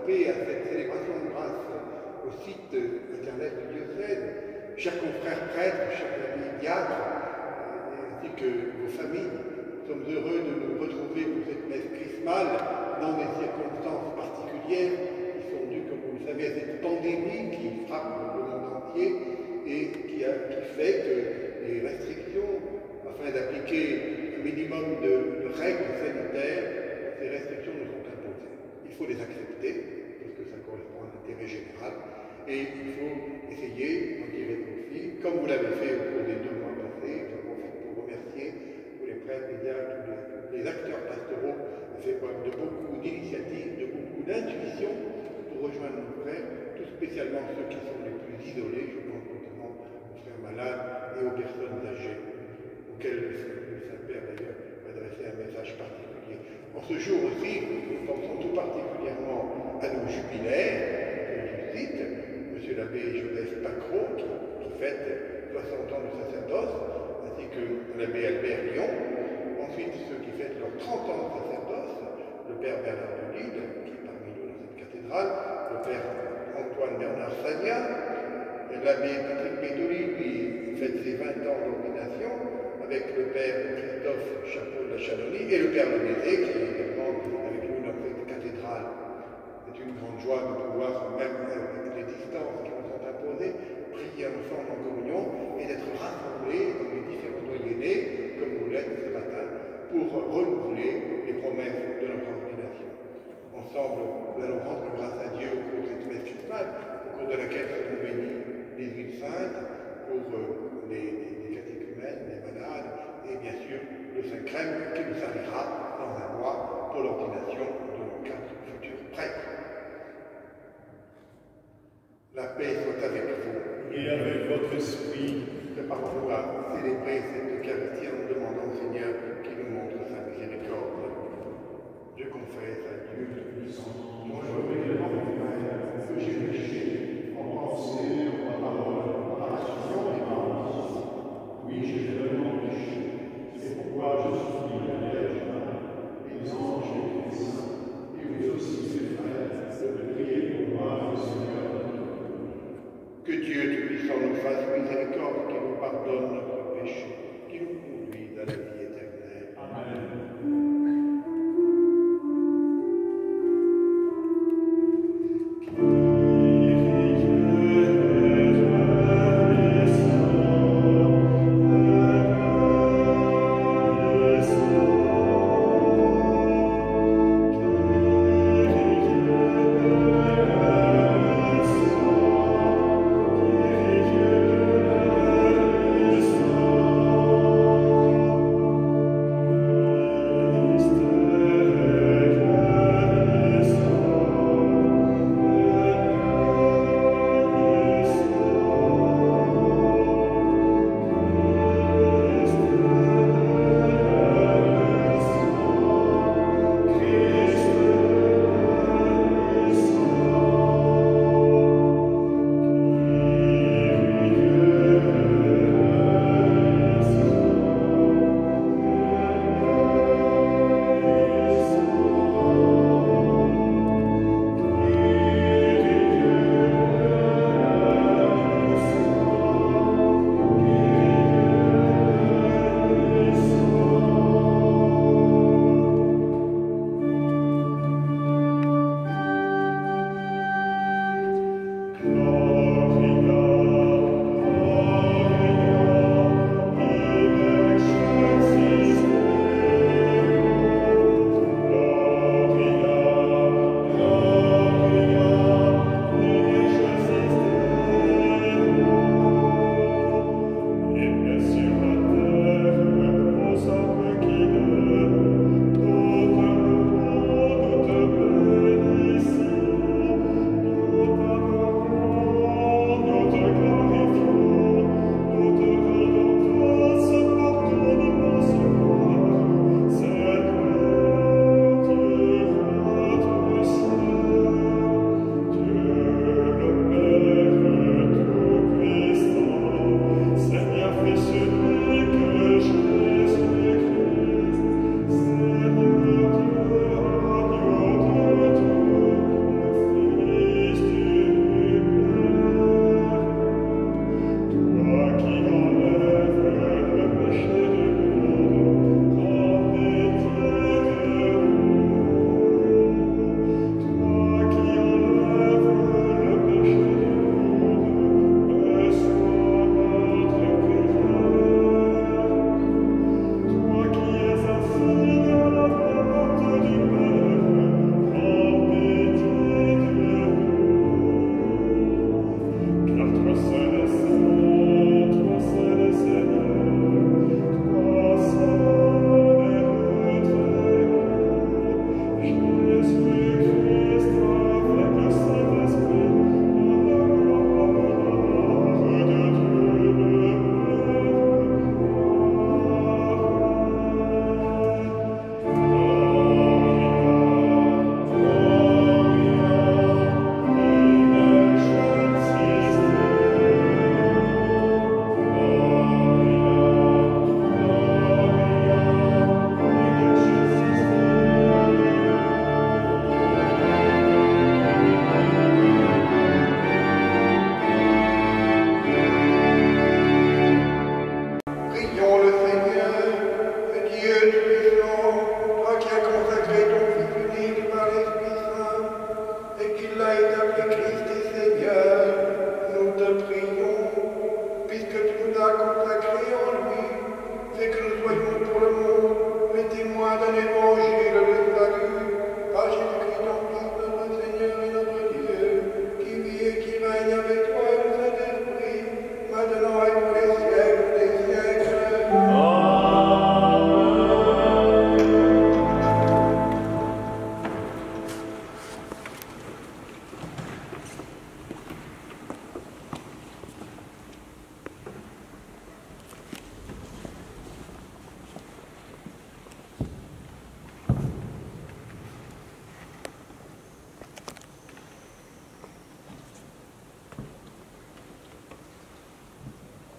participer à cette célébration de grâce au site internet du diocèse, chers confrères prêtres, chers amis diacres, ainsi que vos familles, nous sommes heureux de nous retrouver pour cette messe chrismale dans des circonstances particulières qui sont dues, comme vous le savez, à cette pandémie qui frappe le monde entier et qui fait que les restrictions, afin d'appliquer un minimum de règles sanitaires, ces restrictions nous sont imposées. Il faut les accepter, parce que ça correspond à l'intérêt général, et il faut essayer d'en tirer profit, comme vous l'avez fait au cours des 2 mois passés. Je profite pour remercier tous les prêtres, les diacres, tous les acteurs pastoraux, qui fait preuve de beaucoup d'initiatives, de beaucoup d'intuition pour rejoindre nos frères, tout spécialement ceux qui sont les plus isolés. Je pense notamment aux frères malades et aux personnes âgées, auxquelles le Saint-Père d'ailleurs va adresser un message particulier. En ce jour aussi, nous pensons tout particulièrement à nos jubilaires, que je cite, M. l'abbé Joseph Pacro, qui fête 60 ans de sacerdoce, ainsi que l'abbé Albert Lyon. Ensuite, ceux qui fêtent leurs 30 ans de sacerdoce, le père Bernard de Lille, qui est parmi nous dans cette cathédrale, le père Antoine Bernard Sagna, l'abbé Patrick Bédoli, lui, fête ses 20 ans d'ordination, avec le père Christophe Chapeau de la Chanonie et le père Lemézé, qui est également avec nous dans cette cathédrale. C'est une grande joie de pouvoir, même avec les distances qui nous sont imposées, prier ensemble en communion et d'être rassemblés dans les différents doyennés, comme vous l'êtes ce matin, pour renouveler les promesses de notre ordination. Ensemble, nous allons rendre grâce à Dieu au cours de cette messe chrismale, au cours de laquelle seront bénies les huiles saintes pour les catéchumènes, les malades, et bien sûr le Saint-Crème qui nous servira dans un mois pour l'ordination de nos 4 futurs prêtres. La paix soit avec vous. Et avec votre esprit. Préparons-nous à célébrer cette Eucharistie en demandant au Seigneur qu'il nous montre sa miséricorde. Je confesse à Dieu Tout-Puissant, mon également que j'ai péché en pensée, en parole, par action et par omission. Oui, j'ai vraiment péché. C'est pourquoi je supplie la Vierge Marie, les anges et les saints, et vous aussi, mes frères, de prier pour moi, le Seigneur. Que Dieu Tout-Puissant nous fasse miséricorde, qu'il nous pardonne notre péché, qu'il nous conduise à la vie éternelle. Amen.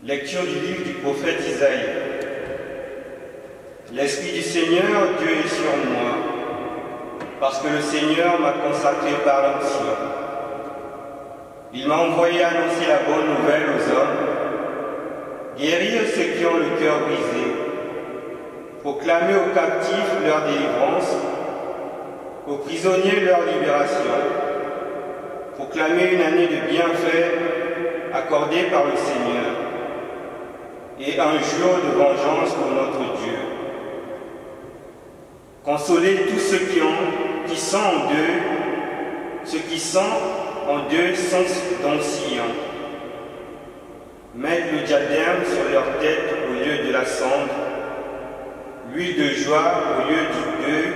Lecture du livre du prophète Isaïe. L'Esprit du Seigneur, Dieu est sur moi, parce que le Seigneur m'a consacré par l'onction. Il m'a envoyé annoncer la bonne nouvelle aux hommes, guérir ceux qui ont le cœur brisé, proclamer aux captifs leur délivrance, aux prisonniers leur libération, proclamer une année de bienfaits accordée par le Seigneur et un jour de vengeance pour notre Dieu. Consoler tous ceux qui sont en deuil, ceux qui sont en deuil dans Sion. Mettre le diadème sur leur tête au lieu de la cendre, l'huile de joie au lieu du deuil,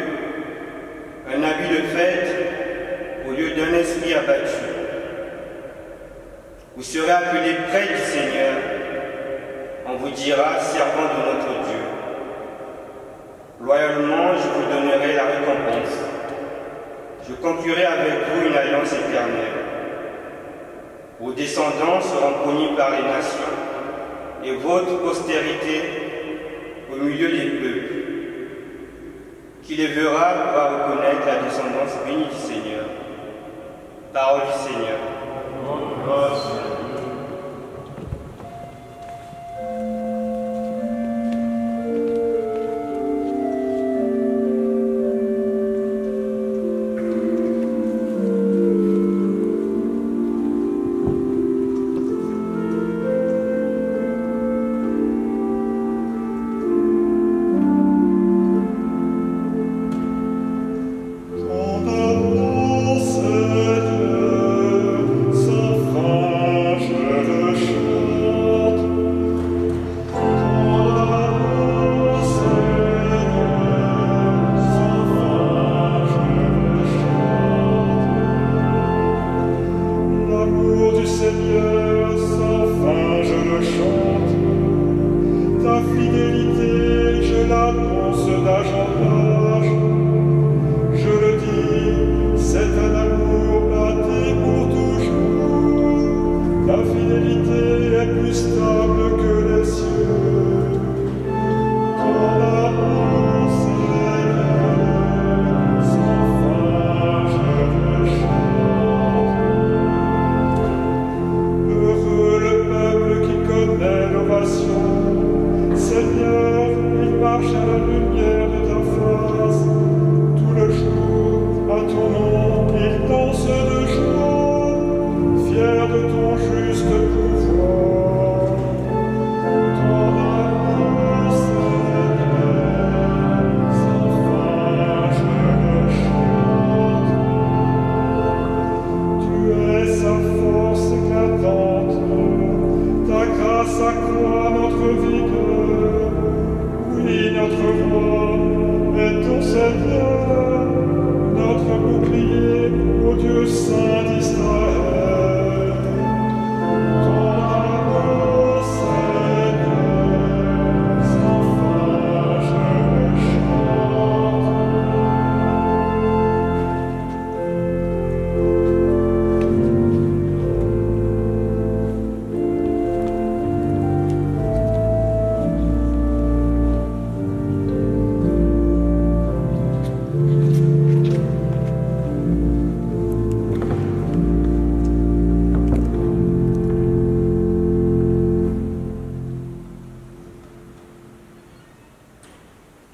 un habit de fête au lieu d'un esprit abattu. Vous serez appelés près du Seigneur, on vous dira servant de notre Dieu. Loyalement, je vous donnerai la récompense. Je conclurai avec vous une alliance éternelle. Vos descendants seront connus par les nations, et votre postérité au milieu des peuples. Qui les verra pourra reconnaître la descendance bénie du Seigneur. Parole du Seigneur. Grâce.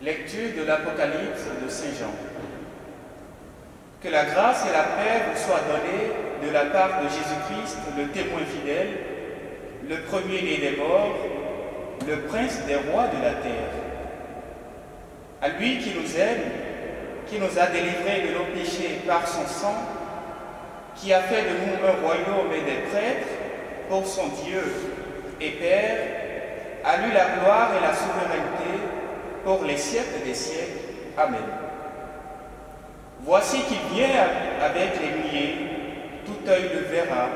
Lecture de l'Apocalypse de Saint Jean. Que la grâce et la paix vous soient données de la part de Jésus-Christ, le témoin fidèle, le premier-né des morts, le prince des rois de la terre. À lui qui nous aime, qui nous a délivrés de nos péchés par son sang, qui a fait de nous un royaume et des prêtres pour son Dieu et Père, à lui la gloire et la souveraineté pour les siècles des siècles. Amen. Voici qu'il vient avec les nuées, tout œil le verra,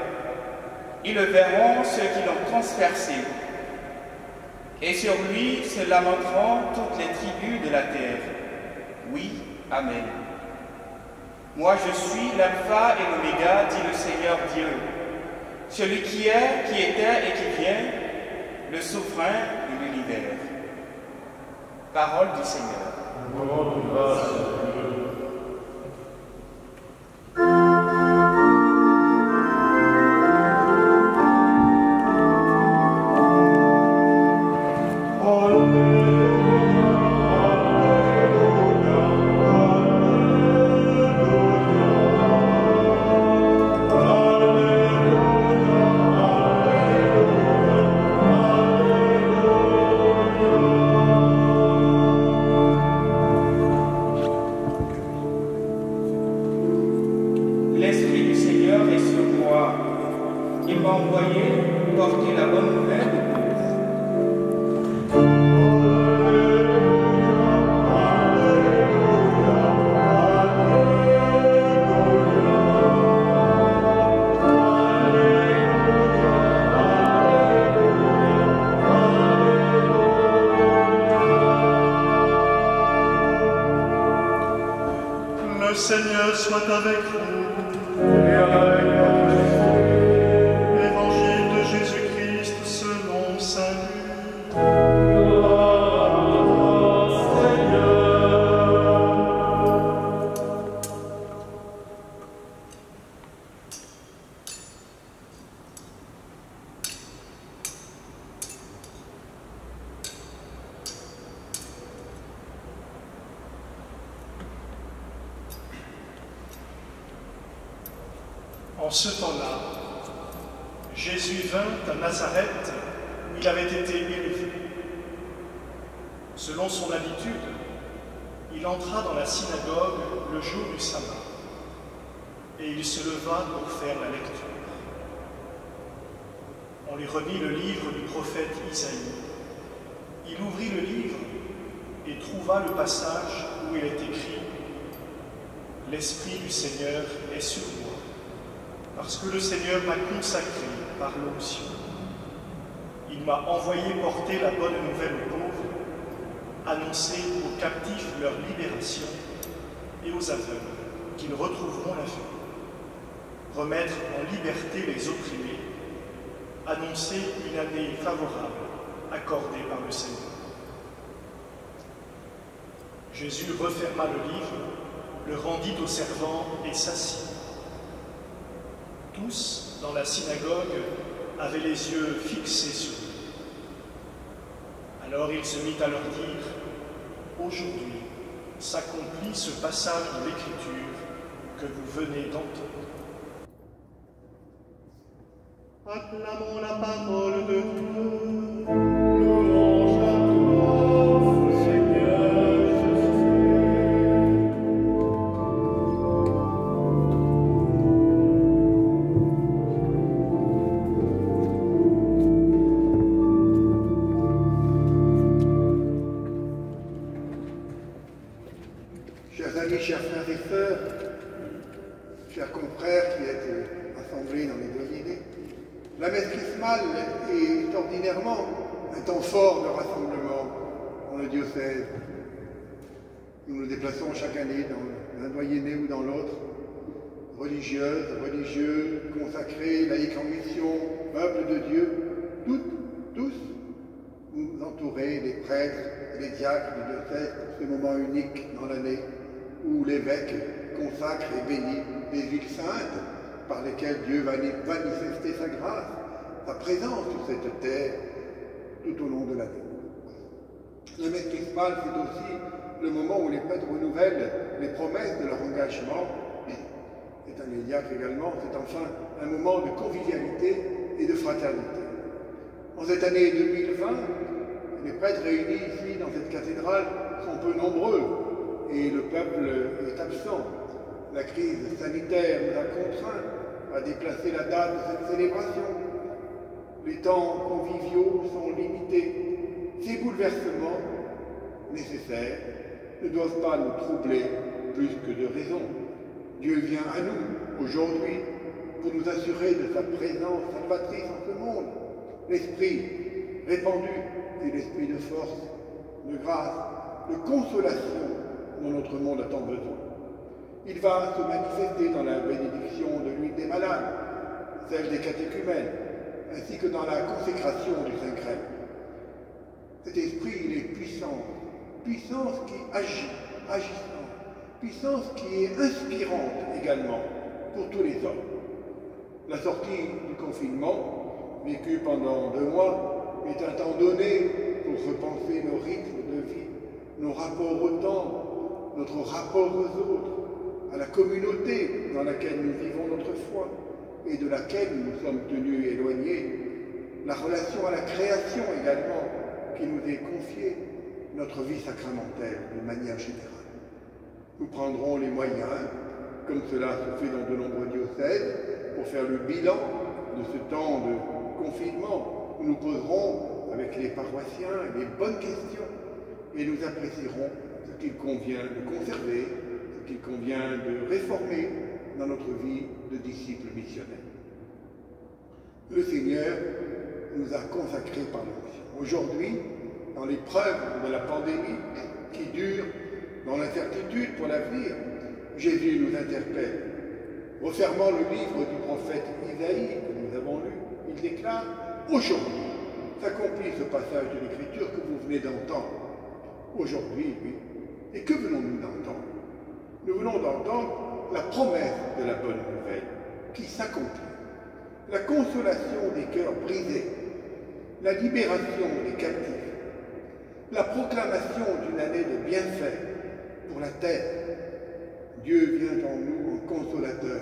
ils le verront ceux qui l'ont transpercé, et sur lui se lamenteront toutes les tribus de la terre. Oui, Amen. Moi je suis l'alpha et l'oméga, dit le Seigneur Dieu, celui qui est, qui était et qui vient, le souverain de l'univers. Parole du Seigneur. Rends grâce à Dieu. L'Esprit du Seigneur est sur moi. Il m'a envoyé porter la bonne nouvelle. Le Seigneur soit avec vous. Et avec votre esprit. Évangile de Jésus-Christ selon saint Luc. Gloire à toi, Seigneur. En ce temps-là, Jésus vint à Nazareth où il avait été élevé. Selon son habitude, il entra dans la synagogue le jour du sabbat et il se leva pour faire la lecture. On lui remit le livre du prophète Isaïe. Il ouvrit le livre et trouva le passage où il est écrit « L'Esprit du Seigneur est sur moi, parce que le Seigneur m'a consacré par l'onction. Il m'a envoyé porter la bonne nouvelle aux pauvres, annoncer aux captifs leur libération et aux aveugles qu'ils retrouveront la vue, remettre en liberté les opprimés, annoncer une année favorable accordée par le Seigneur. » Jésus referma le livre, le rendit aux servants et s'assit. Tous, dans la synagogue, avaient les yeux fixés sur lui. Alors il se mit à leur dire « Aujourd'hui s'accomplit ce passage de l'Écriture que vous venez d'entendre. » Acclamons la parole de Dieu. Louange à toi, Seigneur Jésus. Chers amis, chers frères et sœurs, chers confrères qui êtes assemblés dans les doyennées, la messe chrismale est ordinairement un temps fort de rassemblement dans le diocèse. Nous nous déplaçons chaque année dans un doyenné ou dans l'autre, religieuses, religieux, consacrés, laïcs en mission, peuple de Dieu, tous, nous entourer, les prêtres et les diacres du diocèse pour ce moment unique dans l'année où l'évêque consacre et bénit les villes saintes par lesquelles Dieu va manifester sa grâce, sa présence sur cette terre tout au long de l'année. La messe chrismale, c'est aussi le moment où les prêtres renouvellent les promesses de leur engagement. C'est un diacre également, c'est enfin un moment de convivialité et de fraternité. En cette année 2020, les prêtres réunis ici dans cette cathédrale sont peu nombreux et le peuple est absent. La crise sanitaire nous a contraints à déplacer la date de cette célébration. Les temps conviviaux sont limités. Ces bouleversements nécessaires ne doivent pas nous troubler plus que de raison. Dieu vient à nous aujourd'hui pour nous assurer de sa présence salvatrice en ce monde. L'Esprit répandu est l'esprit de force, de grâce, de consolation dont notre monde a tant besoin. Il va se manifester dans la bénédiction de l'huile des malades, celle des catéchumènes, ainsi que dans la consécration du Saint-Crème. Cet esprit, il est puissant. Puissance qui agit, agissant. Puissance qui est inspirante également pour tous les hommes. La sortie du confinement, vécue pendant 2 mois, est un temps donné pour repenser nos rythmes de vie, nos rapports au temps, notre rapport aux autres, à la communauté dans laquelle nous vivons notre foi et de laquelle nous sommes tenus éloignés, la relation à la création également qui nous est confiée, notre vie sacramentelle de manière générale. Nous prendrons les moyens, comme cela se fait dans de nombreux diocèses, pour faire le bilan de ce temps de confinement. Nous nous poserons avec les paroissiens les bonnes questions et nous apprécierons ce qu'il convient de conserver, ce qu'il convient de réformer dans notre vie de disciples missionnaires. Le Seigneur nous a consacrés par l'onction. Aujourd'hui, dans l'épreuve de la pandémie qui dure, dans l'incertitude pour l'avenir, Jésus nous interpelle. Refermant le livre du prophète Isaïe que nous avons lu, il déclare « Aujourd'hui s'accomplit ce passage de l'Écriture que vous venez d'entendre. » Aujourd'hui, oui. Et que venons-nous d'entendre? Nous venons d'entendre la promesse de la bonne nouvelle qui s'accomplit. La consolation des cœurs brisés, la libération des captifs, la proclamation d'une année de bienfaits pour la terre. Dieu vient en nous en consolateur.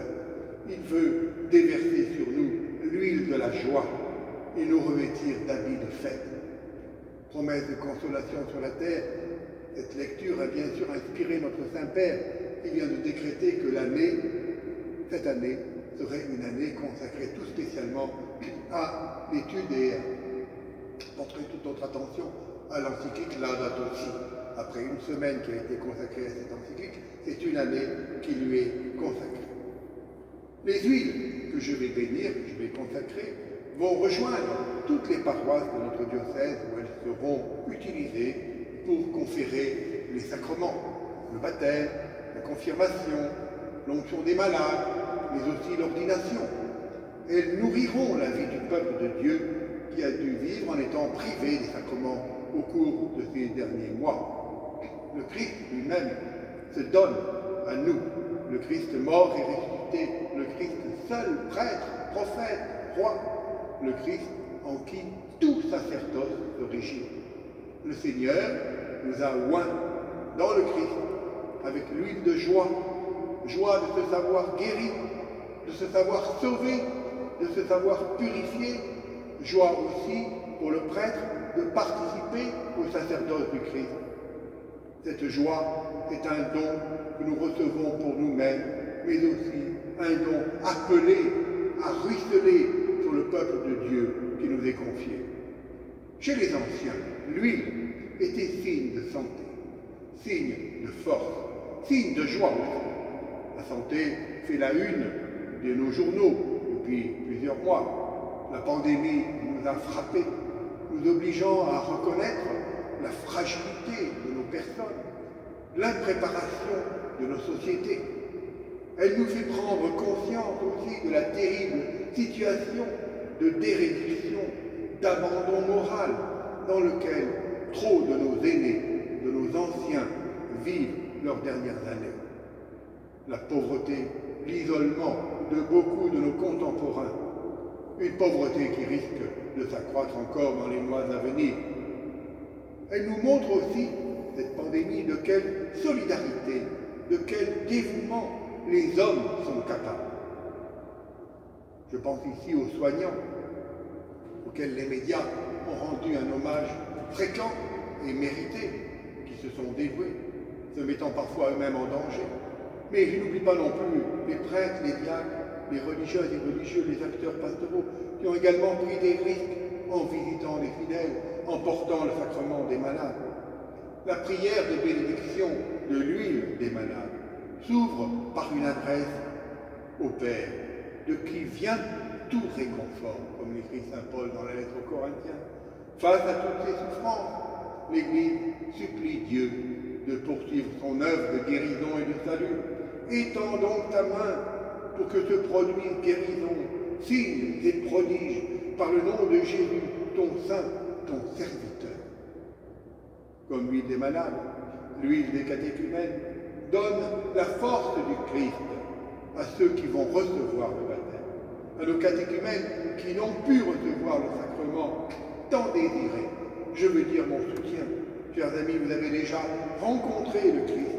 Il veut déverser sur nous l'huile de la joie et nous revêtir d'habits de fête. Promesse de consolation sur la terre. Cette lecture a bien sûr inspiré notre Saint-Père qui vient de décréter que cette année, serait une année consacrée tout spécialement à l'étude et à porter toute notre attention à l'encyclique Laudato Si. Après une semaine qui a été consacrée à cette encyclique, c'est une année qui lui est consacrée. Les huiles que je vais bénir, que je vais consacrer, vont rejoindre toutes les paroisses de notre diocèse où elles seront utilisées pour conférer les sacrements, le baptême, la confirmation, l'onction des malades, mais aussi l'ordination. Elles nourriront la vie du peuple de Dieu qui a dû vivre en étant privé des sacrements au cours de ces derniers mois. Le Christ lui-même se donne à nous, le Christ mort et ressuscité, le Christ seul prêtre, prophète, roi, le Christ en qui tout sacerdoce se régit. Le Seigneur nous a oints dans le Christ avec l'huile de joie, joie de se savoir guéri, de se savoir sauvé, de se savoir purifié, joie aussi pour le prêtre de participer au sacerdoce du Christ. Cette joie est un don que nous recevons pour nous-mêmes, mais aussi un don appelé à ruisseler sur le peuple de Dieu qui nous est confié. Chez les anciens, l'huile était signe de santé, signe de force, signe de joie aussi. La santé fait la une de nos journaux depuis plusieurs mois. La pandémie nous a frappés, nous obligeant à reconnaître la fragilité de nos personnes, l'impréparation de nos sociétés. Elle nous fait prendre conscience aussi de la terrible situation de dérédiction, d'abandon moral dans lequel trop de nos aînés, de nos anciens vivent leurs dernières années. La pauvreté, l'isolement de beaucoup de nos contemporains, une pauvreté qui risque de s'accroître encore dans les mois à venir. Elle nous montre aussi, cette pandémie, de quelle solidarité, de quel dévouement les hommes sont capables. Je pense ici aux soignants, auxquels les médias ont rendu un hommage fréquent et mérité, qui se sont dévoués, se mettant parfois eux-mêmes en danger. Mais je n'oublie pas non plus les prêtres, les diacres, les religieuses et religieux, les acteurs pastoraux, qui ont également pris des risques en visitant les fidèles, en portant le sacrement des malades. La prière de bénédiction de l'huile des malades s'ouvre par une adresse au Père, de qui vient tout réconfort, comme l'écrit saint Paul dans la lettre aux Corinthiens. Face à toutes ces souffrances, l'Église supplie Dieu de poursuivre son œuvre de guérison et de salut. Étends donc ta main pour que se produisent guérison, signes et prodiges par le nom de Jésus, ton saint, ton serviteur. comme l'huile des malades, l'huile des catéchumènes, donne la force du Christ à ceux qui vont recevoir le baptême, à nos catéchumènes qui n'ont pu recevoir le sacrement tant désiré. Je veux dire mon soutien. Chers amis, vous avez déjà rencontré le Christ.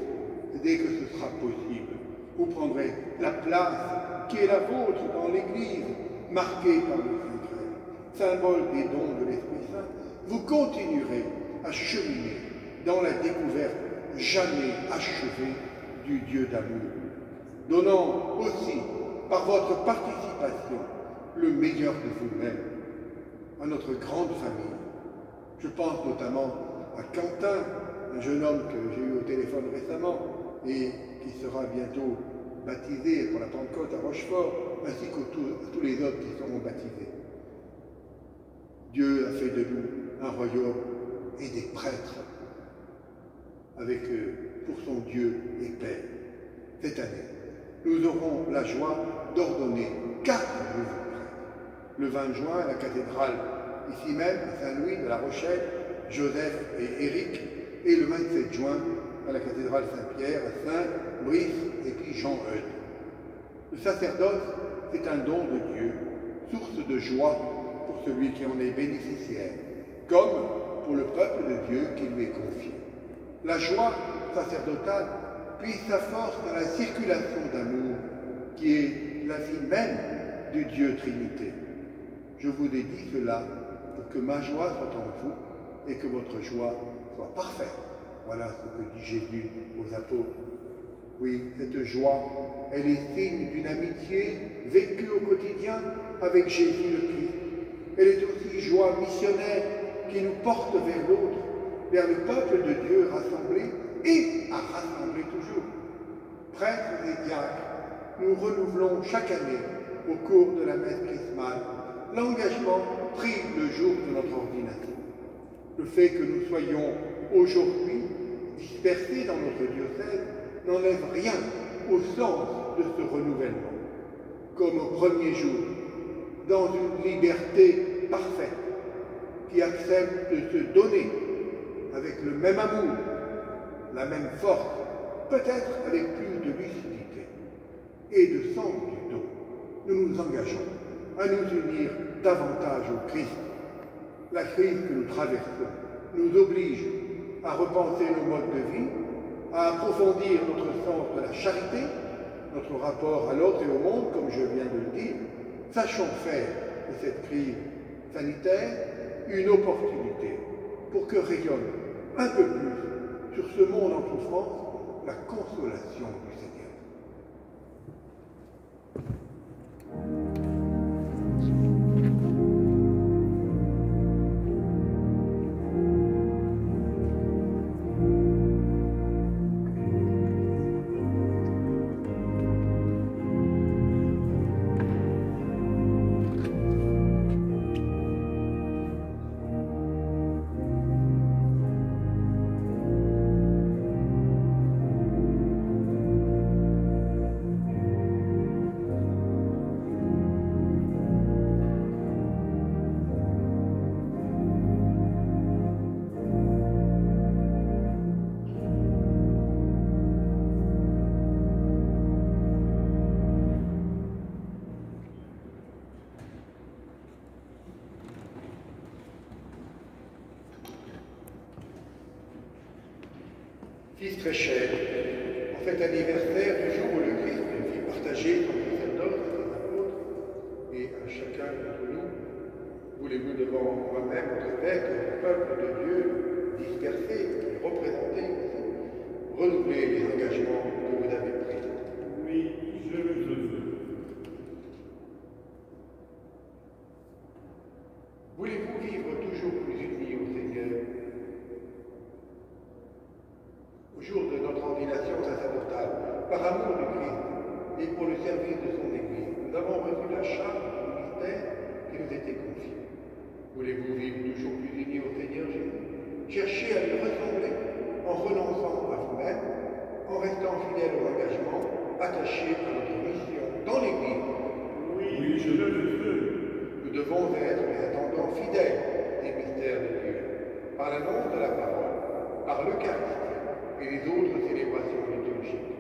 Dès que ce sera possible, vous prendrez la place qui est la vôtre dans l'Église, marquée par le Saint-Crème, symbole des dons de l'Esprit Saint. Vous continuerez à cheminer dans la découverte jamais achevée du Dieu d'amour, donnant aussi par votre participation le meilleur de vous-même à notre grande famille. Je pense notamment à Quentin, un jeune homme que j'ai eu au téléphone récemment et qui sera bientôt baptisé pour la Pentecôte à Rochefort, ainsi qu'à tous les autres qui seront baptisés. Dieu a fait de nous un royaume et des prêtres, avec pour son Dieu et Père. Cette année, nous aurons la joie d'ordonner 4 nouveaux prêtres. Le 20 juin, à la cathédrale, ici même, à Saint-Louis de La Rochelle, Joseph et Éric, et le 27 juin, à la cathédrale Saint-Pierre, à Saint-Brice, et puis Jean-Eudes. Le sacerdoce, c'est un don de Dieu, source de joie pour celui qui en est bénéficiaire, comme pour le peuple de Dieu qui lui est confié. La joie sacerdotale puise sa force dans la circulation d'amour, qui est la vie même du Dieu Trinité. Je vous ai dit cela pour que ma joie soit en vous et que votre joie soit parfaite. Voilà ce que dit Jésus aux apôtres. Oui, cette joie, elle est signe d'une amitié vécue au quotidien avec Jésus le Christ. Elle est aussi joie missionnaire qui nous porte vers l'autre, vers le peuple de Dieu rassemblé et à rassembler toujours. Prêtres et diacres, nous renouvelons chaque année, au cours de la messe chrismale, l'engagement pris le jour de notre ordination. Le fait que nous soyons aujourd'hui dispersés dans notre diocèse n'enlève rien au sens de ce renouvellement. Comme au premier jour, dans une liberté parfaite, qui accepte de se donner avec le même amour, la même force, peut-être avec plus de lucidité et de sens du don, nous nous engageons à nous unir davantage au Christ. La crise que nous traversons nous oblige à repenser nos modes de vie, à approfondir notre sens de la charité, notre rapport à l'autre et au monde, comme je viens de le dire. Sachons faire de cette crise sanitaire une opportunité pour que rayonne un peu plus sur ce monde en souffrance la consolation du Seigneur. Fils très cher, en cet anniversaire du jour où le Christ fit partager son sacerdoce à ses apôtres et à chacun d'entre nous, voulez-vous devant moi-même, votre Père, que le peuple de Dieu dispersé et représenté ici, renouveler les engagements que vous avez pris? Oui, je le veux. Voulez-vous vivre toujours plus unis au Seigneur? Au jour de notre ordination sacerdotale, par amour du Christ et pour le service de son Église, nous avons reçu la charge du ministère qui nous était confié. Voulez-vous vivre toujours plus unis au Seigneur Jésus? Cherchez à lui ressembler en renonçant à vous-même, en restant fidèle aux engagements, attachés à notre mission dans l'Église. Oui, je le veux. Nous devons être les attendants fidèles des mystères de Dieu, par l'annonce de la parole, par l'Eucharistie et les autres célébrations liturgiques.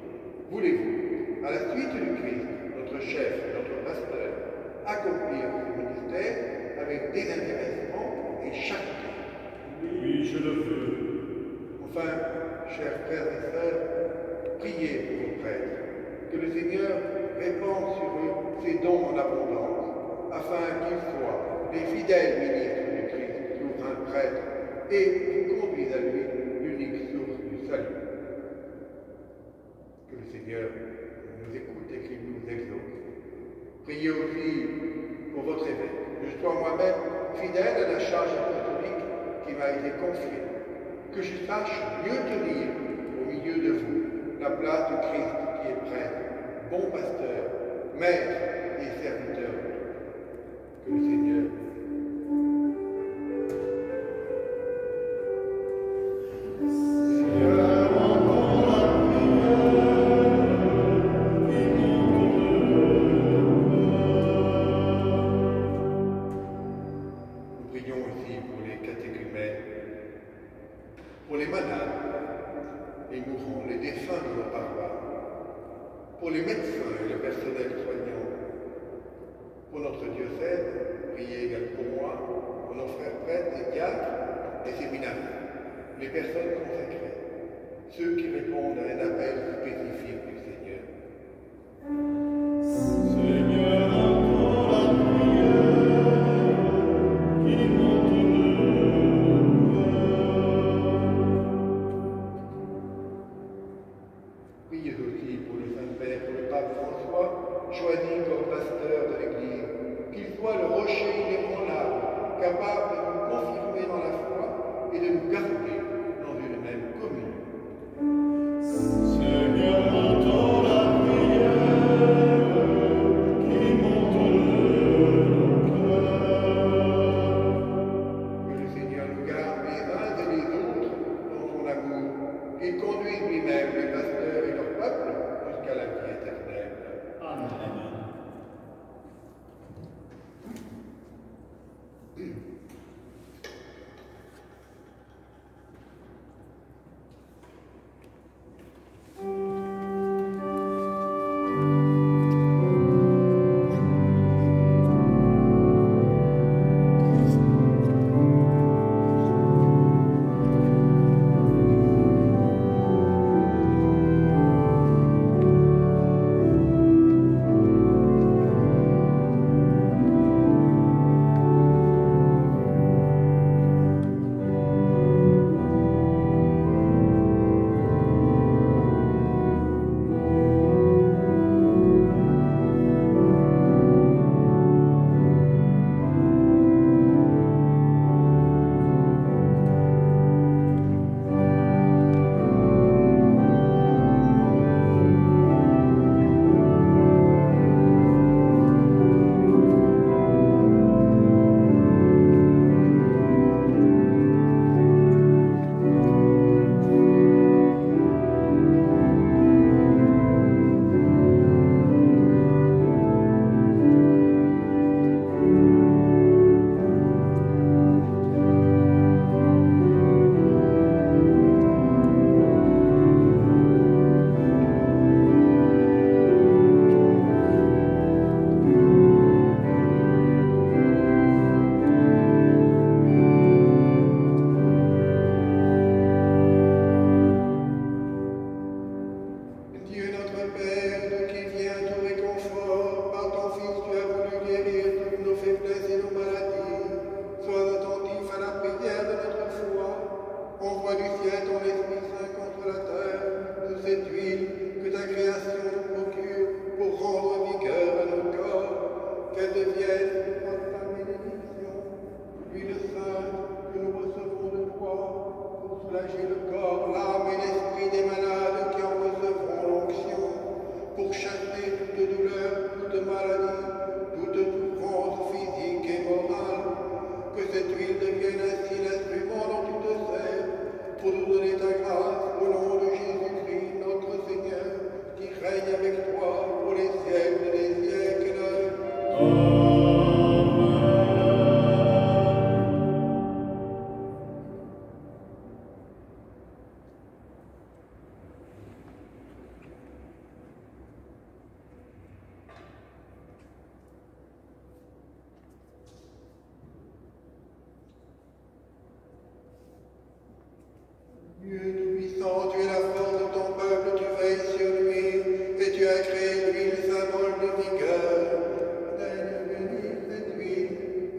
Voulez-vous, à la suite du Christ, notre chef, notre pasteur, accomplir ce ministère avec désintéressement et charité? Oui, je le veux. Enfin, chers frères et sœurs, priez pour vos prêtres, que le Seigneur répande sur eux ses dons en abondance, afin qu'ils soient les fidèles ministres du Christ, souverain prêtre, et vous conduisent à lui, l'unique source du salut. Que le Seigneur nous écoute et qu'il nous exauce. Priez aussi pour votre évêque, que je sois moi-même fidèle à la charge apostolique qui m'a été confiée, que je sache mieux tenir au milieu de vous la place du Christ qui est prêtre, bon pasteur, maître et serviteur. Que le Seigneur pour les malades, les mourants, les défunts de nos paroisses, pour les médecins et le personnel soignant, pour notre diocèse, priez également pour moi, pour nos frères prêtres, les diacres, les séminaristes, les personnes consacrées, ceux qui répondent à un appel spécifique du Seigneur. Seigneur, entends la prière qui monte de Priez aussi pour le Saint-Père, pour le Pape François, choisi comme pasteur de l'Église, qu'il soit le rocher inébranlable, capable de nous confirmer dans la foi et de nous garder dans une même commune. Seigneur, entends la prière qui monte de Que le Seigneur nous garde les uns et les autres dans son amour, qu'il conduise lui-même les pasteurs et leur peuple jusqu'à la vie éternelle. Amen. Amen.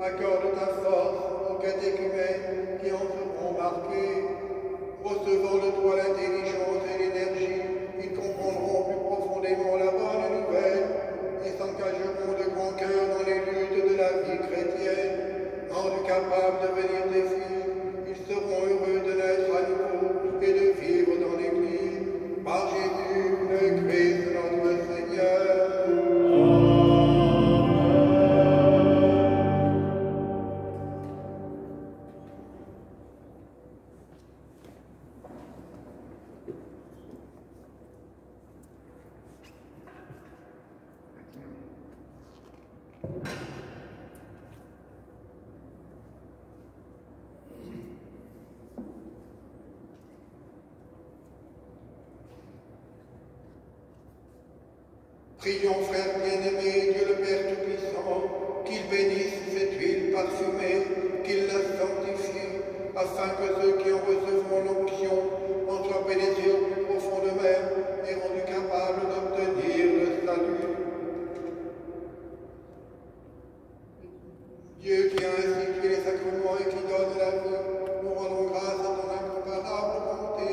Accorde ta force aux catéchumènes qui en seront marqués. Recevant de toi l'intelligence et l'énergie, ils comprendront plus profondément la bonne nouvelle et s'engageront de grand cœur dans les luttes de la vie chrétienne. Rendus capables de devenir des fils, ils seront heureux de naître à nouveau et de vivre dans l'Église. Par Jésus, le Christ, notre Seigneur. Prions, frères bien-aimés, Dieu le Père Tout-Puissant, qu'il bénisse cette huile parfumée, qu'il la sanctifie, afin que ceux qui en recevront l'onction en soient pénétrés au plus profond de même et rendus capables d'obtenir le salut. Dieu qui a institué les sacrements et qui donne la vie, nous rendons grâce à ton incomparable bonté.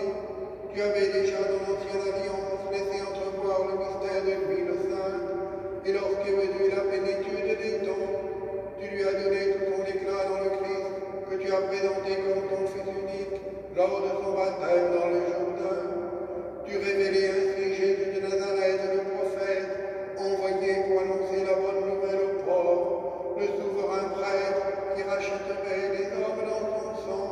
Tu avais déjà dans l'ancienne alliance laissé entrevoir le mystère de l'huile sainte, et lorsqu'est venue la plénitude des temps, tu lui as donné tout son éclat dans le Christ, que tu as présenté comme ton Fils unique lors de son baptême dans le Jourdain. Tu révélais ainsi Jésus de Nazareth, le prophète, envoyé pour annoncer la bonne nouvelle aux pauvres, le souverain prêtre qui rachèterait les hommes dans son sang,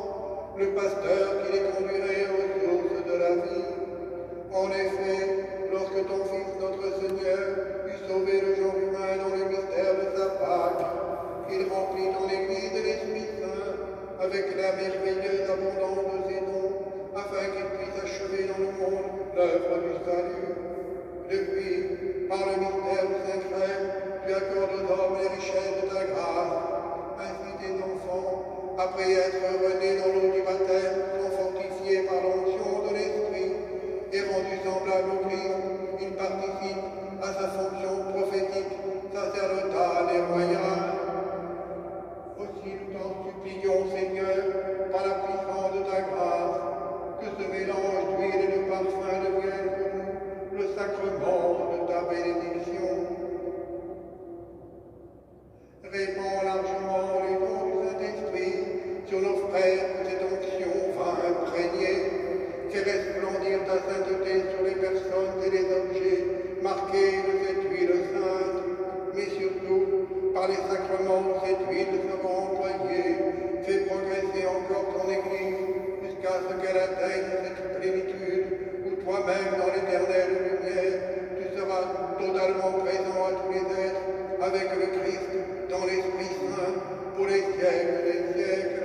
le pasteur qui les conduirait aux sources de la vie. En effet, lorsque ton Fils, notre Seigneur, eut sauvé le genre humain dans le mystère de sa Pâque, il remplit ton Église de l'Esprit Saint avec la merveilleuse abondance de ses dons, afin qu'il puisse achever dans le monde l'œuvre du salut. Depuis, par le mystère du Saint-Crème, tu accordes aux hommes les richesses de ta grâce. Ainsi tes enfants, après être renés dans l'eau du baptême, sont fortifiés par l'onction de l'Esprit et rendus semblables au Christ. Ils participent à sa fonction prophétique, sacerdotale et royale. Aussi nous t'en supplions, Seigneur, par la puissance de ta grâce, que ce mélange d'huile et de parfum devienne pour nous le sacrement de ta bénédiction. Répands largement les dons du Saint-Esprit sur nos frères que cette onction va imprégner. Fais resplendir ta sainteté sur les personnes et les objets marqués de cette huile sainte, mais surtout, par les sacrements où cette huile sera employée, fais progresser encore ton Église jusqu'à ce qu'elle atteigne cette plénitude où toi-même, dans l'éternelle lumière, tu seras totalement présent à tous les êtres avec le Christ dans l'Esprit Saint pour les siècles des siècles.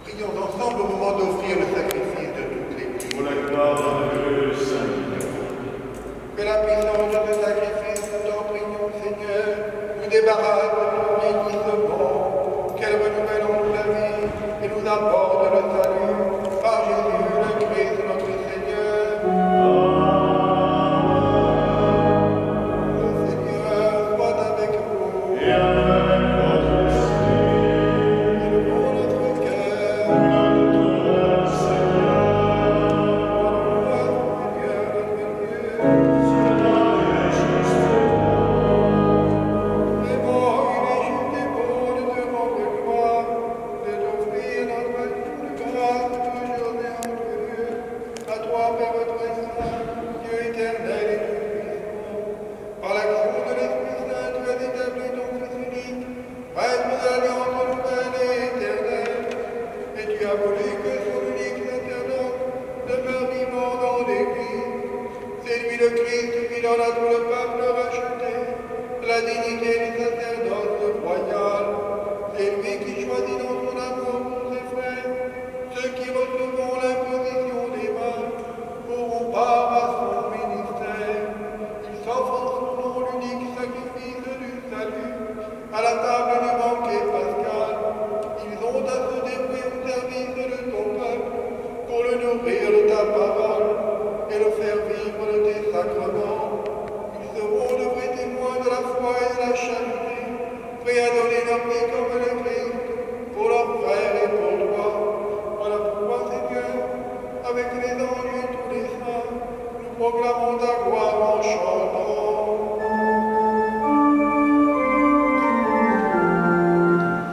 Prions ensemble au moment d'offrir le sacrifice de toute l'Église. Pour la gloire de Dieu, Saint-Dieu. Que la puissance de ce sacrifice, nous t'en prions, Seigneur, nous débarrasse de tout vieillissement, qu'elle renouvelle en nous la vie et nous apporte le salut par Jésus le Christ, notre Seigneur. Le Seigneur soit avec vous. Et avec votre esprit, Élevons notre cœur. notre Seigneur, Seigneur, notre Dieu. cela est juste. Mais bon, il est juste et bon de te rendre gloire, de t'offrir notre action de grâce toujours et entre Dieu. À toi, Père très saint, Dieu éternel et tout-puissant. Par l'action de l'Esprit Saint, tu as établi ton Fils unique, prêtre de l'alliance nouvelle et éternelle. Et tu as voulu que son unique sacerdoce demeure vivant dans l'Église. C'est lui le Christ qui donne à tout le peuple racheté la dignité du sacerdoce royal. C'est lui qui choisit dans son amour pour ses frères ceux qui recevront l'imposition des mains auront part à son ministère. Il s'offre en son nom l'unique sacrifice du salut à la table du banquet pascal. Ils ont à se dévouer au service de ton peuple pour le nourrir de ta parole et le faire vivre de tes sacrements. Ils seront de vrais témoins de la foi et de la charité, prêts à donner leur vie comme le Christ pour leurs frères et pour toi. Voilà pourquoi, Seigneur, avec les anges et tous les saints, nous proclamons ta gloire en chantant.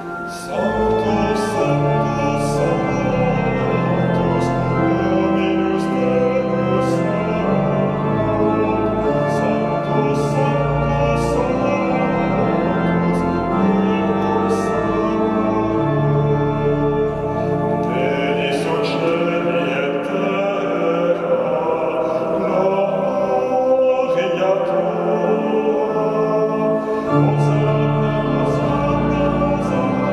Sanctus, Sanctus, Sanctus, Dominus Deus Sanctus, Sanctus, Sanctus, Sanctus, Deus Sanctus. Benedictus Celi et terra, gloria tua. Hosanna, Hosanna, Hosanna.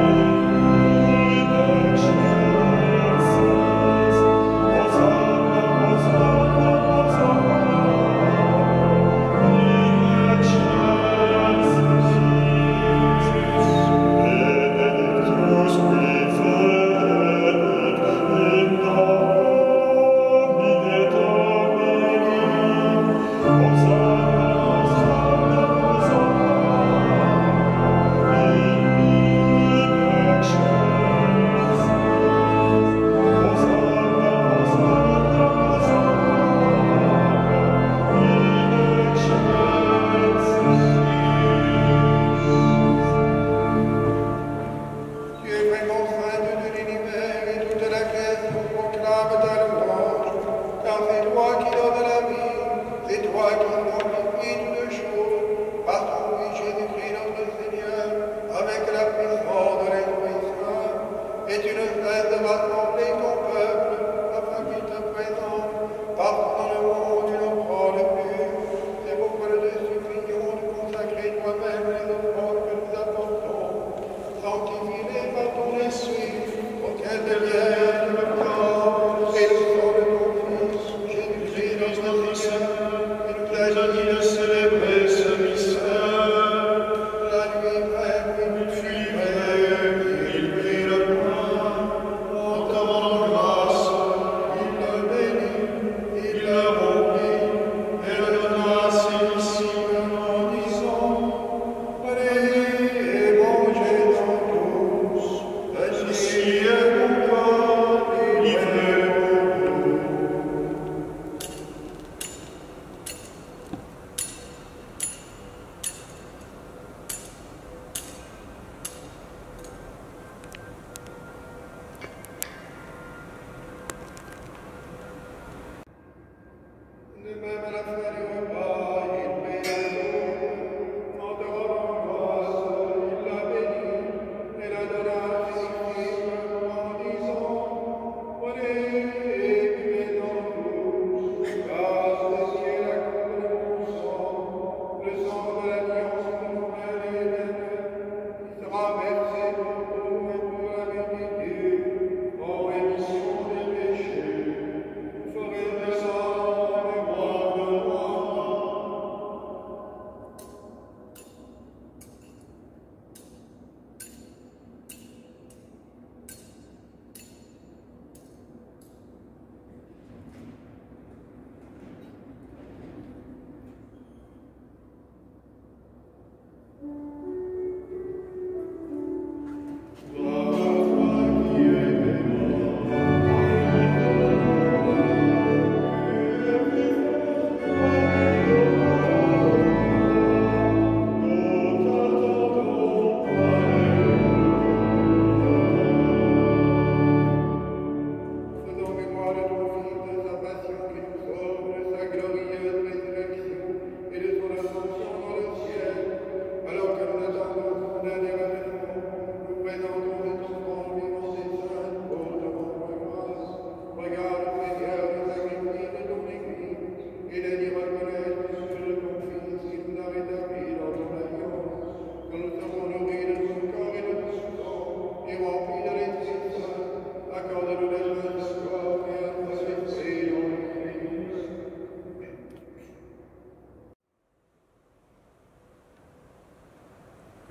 In excelsis. Hosanna, Hosanna, Hosanna. In excelsis. Benedictus qui venit in nomine Domini. Hosanna, Hosanna,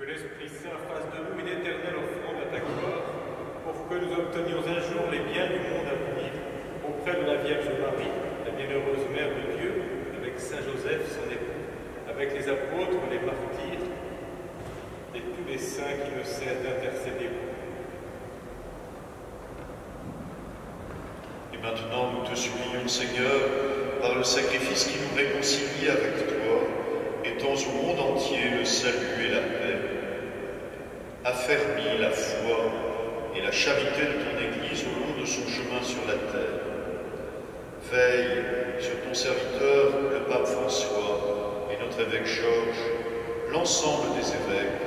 Que l'Esprit Saint fasse de nous une éternelle offrande à ta gloire, pour que nous obtenions un jour les biens du monde à venir, auprès de la Vierge Marie, la bienheureuse Mère de Dieu, avec Saint Joseph, son époux, avec les apôtres, les martyrs, et tous les saints qui ne cessent d'intercéder pour nous. Et maintenant, nous te supplions, Seigneur, par le sacrifice qui nous réconcilie avec toi, étends au monde entier le salut et la paix. Affermis la foi et la charité de ton Église au long de son chemin sur la terre. Veille sur ton serviteur, le pape François, et notre évêque Georges, l'ensemble des évêques,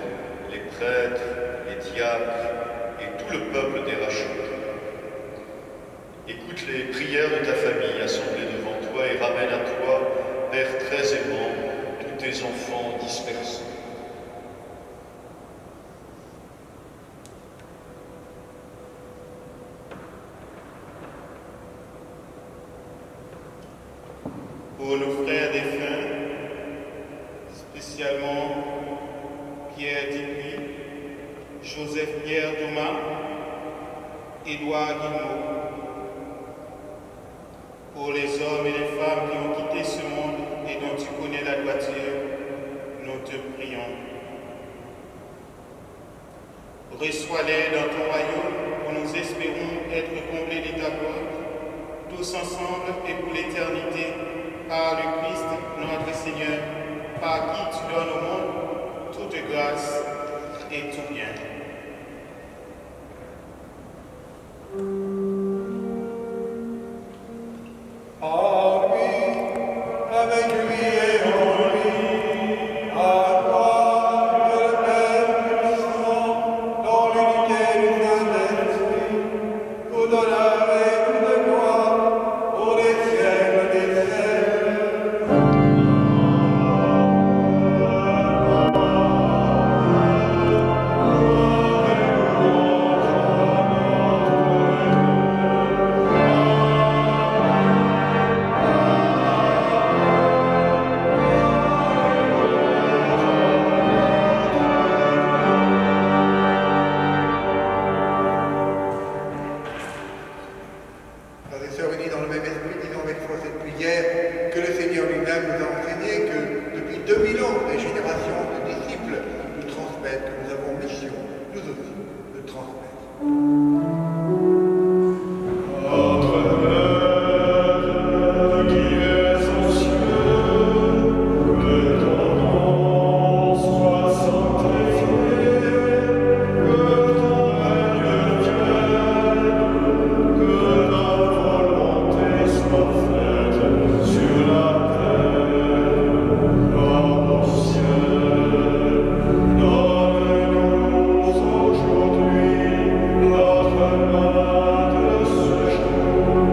les prêtres, les diacres et tout le peuple des rachetés. Écoute les prières de ta famille assemblée devant toi et ramène à toi, Père très aimant, tous tes enfants dispersés. Pour nos frères défunts, spécialement Pierre Dupuis, Joseph Pierre Thomas, Édouard Guillemot. Pour les hommes et les femmes qui ont quitté ce monde et dont tu connais la droiture, nous te prions. Reçois-les dans ton royaume où nous espérons être comblés de ta gloire, tous ensemble et pour l'éternité, par le Christ notre Seigneur, par qui tu donnes au monde toute grâce et tout bien. En lui, avec lui et en lui, à toi, Dieu le Père puissant, dans l'unité du Saint-Esprit, tout honneur et toute gloire, pour les siècles des siècles. Frères et sœurs unis dans le même esprit, disons avec foi cette prière que le Seigneur lui-même nous a enseigné que depuis 2000 ans, des générations de disciples nous transmettent, que nous avons mission, nous aussi, de transmettre. Notre Père qui es aux cieux, que ton nom soit sanctifié, que ton règne vienne, que ta volonté soit faite sur la terre comme au ciel. Donne-nous aujourd'hui notre pain de ce jour.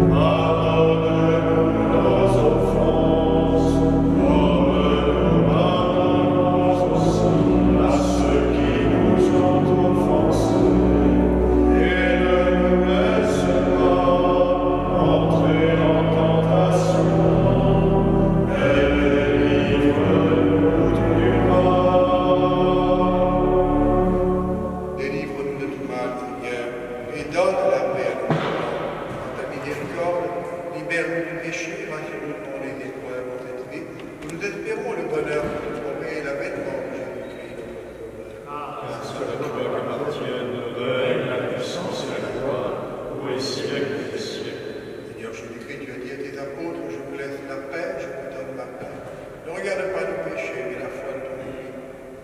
Pardonne-nous nos offenses, comme nous pardonnons aussi à ceux qui nous ont offensés. Et ne nous laisse pas entrer en tentation, mais délivre-nous du mal. Délivre-nous de tout mal, Seigneur, et donne la paix à nos cœurs. Dans ta miséricorde, libère-nous du péché, rassure-nous dans les épreuves en cette vie, où nous espérons le bonheur de nous trouver et l'avènement de Jésus-Christ, notre Sauveur. Parce que la gloire appartienne, le règne, la puissance et la gloire, pour les siècles des siècles. Seigneur Jésus-Christ, tu as dit à tes apôtres, je vous laisse la paix, je vous donne ma paix. Ne regarde pas nos péchés, mais la foi de ton Église.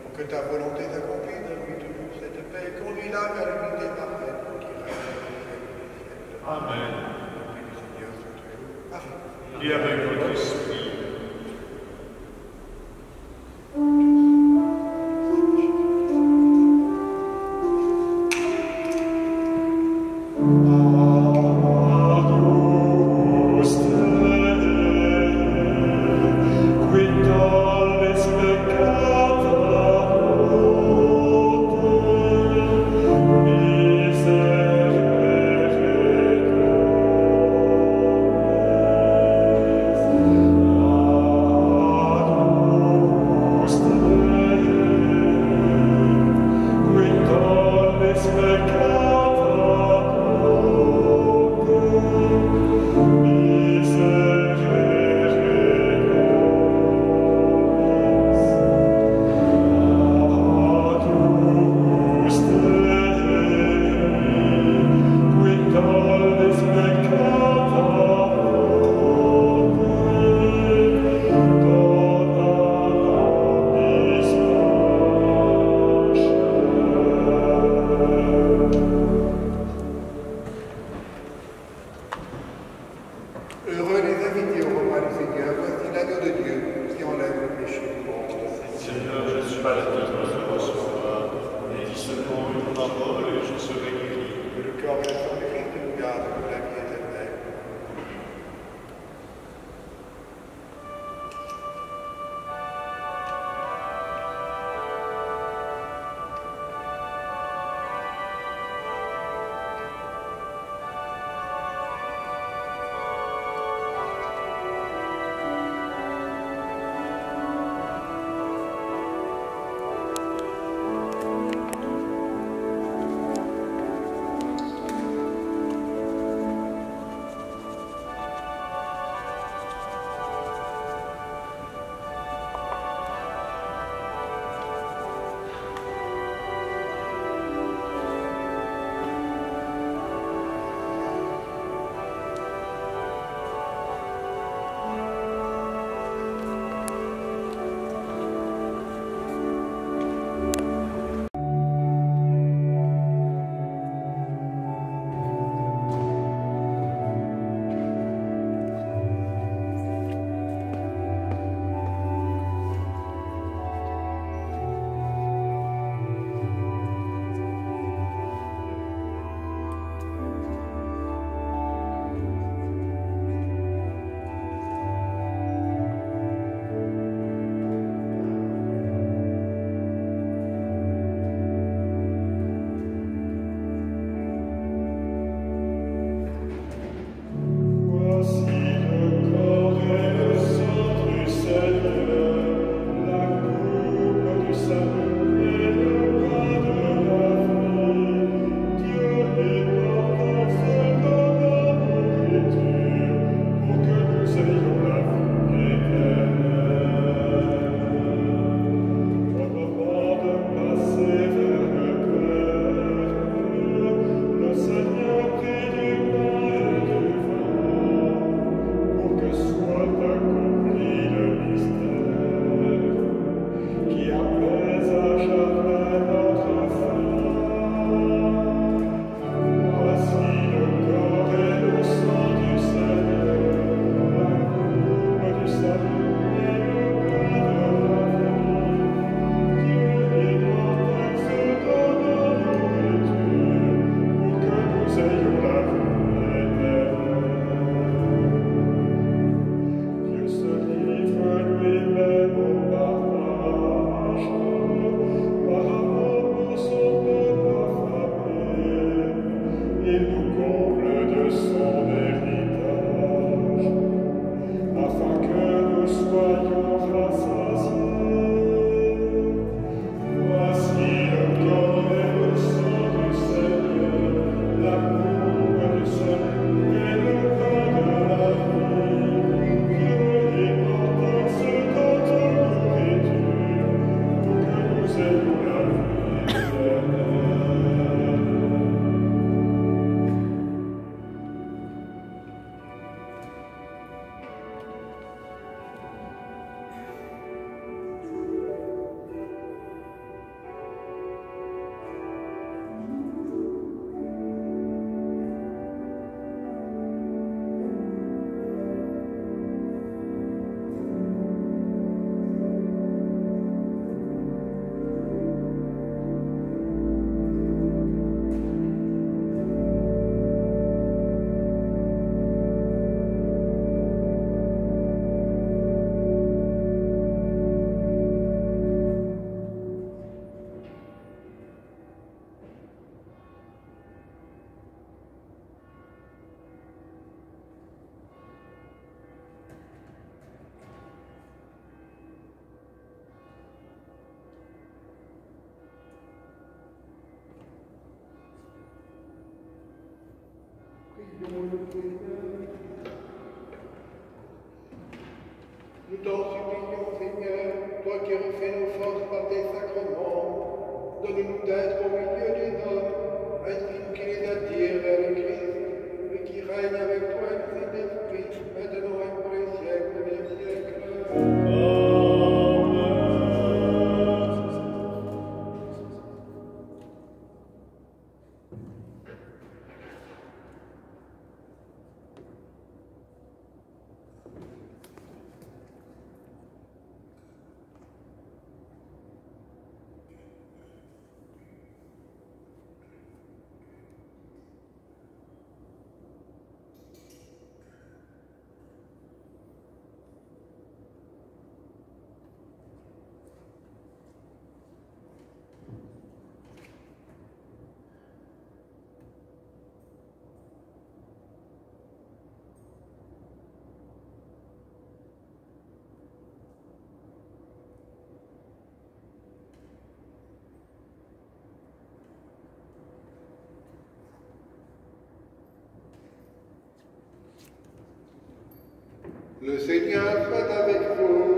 Pour que ta volonté s'accomplisse, donne-lui toujours cette paix et conduis-la vers l'unité parfaite qui règne au siècle des siècles. Amen. L'Esprit du Seigneur soit avec vous. Amen. Et avec votre esprit. Agnus Dei, qui tollis peccata morte, miserere nobis. supplions le Seigneur. Nous t'en supplions, Seigneur, toi qui refais nos forces par tes sacrements, donne-nous d'être au milieu des hommes, ainsi qui les attire vers le Christ, et qui règne avec toi et le Saint-Esprit, maintenant et pour les siècles des siècles. Le Seigneur soit avec vous.